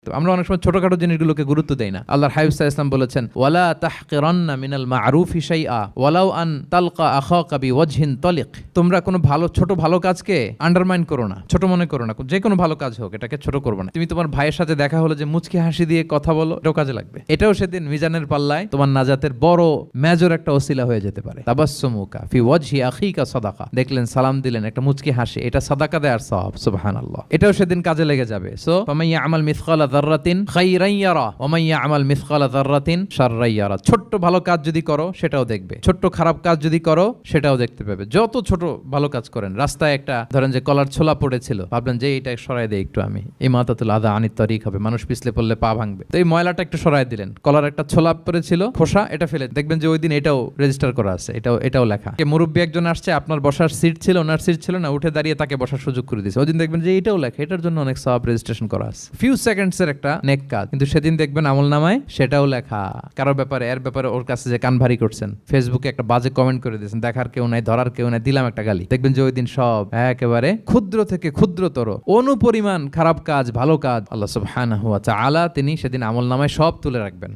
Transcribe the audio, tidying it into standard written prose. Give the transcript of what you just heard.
আমরা অনেক সময় ছোটখাটো জিনিসগুলোকে গুরুত্ব দেই না। আল্লাহর হাবিব সাল্লাল্লাহু আলাইহি ওয়াসাল্লাম বলেছেন, ওয়ালা তাহকিরান্না মিনাল মা'রুফি শাইআ ওয়ালাউ আন তালকা আখাকা বিওয়াজহিন তালিক। তোমরা কোনো ছোট ভালো কাজকে আন্ডারমাইন করো না, ছোট মনে করো না। যে কোনো ভালো কাজ হোক, এটাকে ছোট করবে না। তুমি তোমার ভাইয়ের সাথে দেখা হলো যে মুচকি হাসি দিয়ে কথা বলো, এটাও কাজে লাগবে। এটাও সেদিন মিজানের পাল্লায় তোমার নাজাতের বড় মেজর একটা ওসিলা হয়ে যেতে পারে। তাবাসসুমুকা ফি ওয়াজহি আখিকা সাদাকা। দেখলেন, সালাম দিলেন, একটা মুচকি হাসি, এটা সাদাকা দেওয়ার সওয়াব। সুবহানাল্লাহ। এটাও সেদিন কাজে লেগে যাবে। সো ফামান ইয়ামাল মিসকালা যাররাতিন খাইরান ইয়ারা ওয়া মান ইয়ামাল মিসকালা যাররাতিন শাররান ইয়ারা। ছোট্ট ভালো কাজ যদি করো সেটাও দেখবে, ছোট্ট খারাপ কাজ যদি করো সেটাও দেখতে পাবে। যত ছোট ভালো কাজ করেন, রাস্তায় একটা ধরেন যে কলার ছোলা পড়েছিল, ভাবলেন যে এইটা সরাই দেই একটু, আমি ইমাতাতুল আযা আনিত তারিক হবে, মানুষ পিছলে পড়লে পা ভাঙবে, তো এই ময়লাটা একটু সরাই দিলেন। কলার একটা ছোলা পড়েছিল, খোসা, এটা ফেলে দেখবেন যে ওই দিন এটাও রেজিস্টার করা আছে, এটাও লেখা। মুরব্বী একজন আসছে, আপনার বসার সিট ছিল, ওনার সিট ছিল না, উঠে দাঁড়িয়ে তাকে বসার সুযোগ করে দিয়েছে। ওই দিন দেখবেন যে এটাও লেখা, এটার জন্য অনেক সওয়াব রেজিস্ট্রেশন করা আছে। ফিউ সেকেন্ডস এর একটা নেক কাজ, কিন্তু সেদিন দেখবেন আমলনামায় সেটাও লেখা। কারোর ব্যাপারে, এর ব্যাপারে ওর কাছে যে কান ভারী করছেন, ফেসবুকে একটা বাজে কমেন্ট করে দিয়েছেন, দেখার কেউ নাই, ধরার কেউ নাই, দিলাম একটা গালি, দেখবেন যে ওই দিন সব একেবারে ক্ষুদ্র থেকে ক্ষুদ্রতর অনুপরিমাণ খারাপ কাজ, ভালো কাজ আল্লাহ সুবহানাহু ওয়া তাআলা তিনি সেদিন আমলনামায় সব তুলে রাখবেন।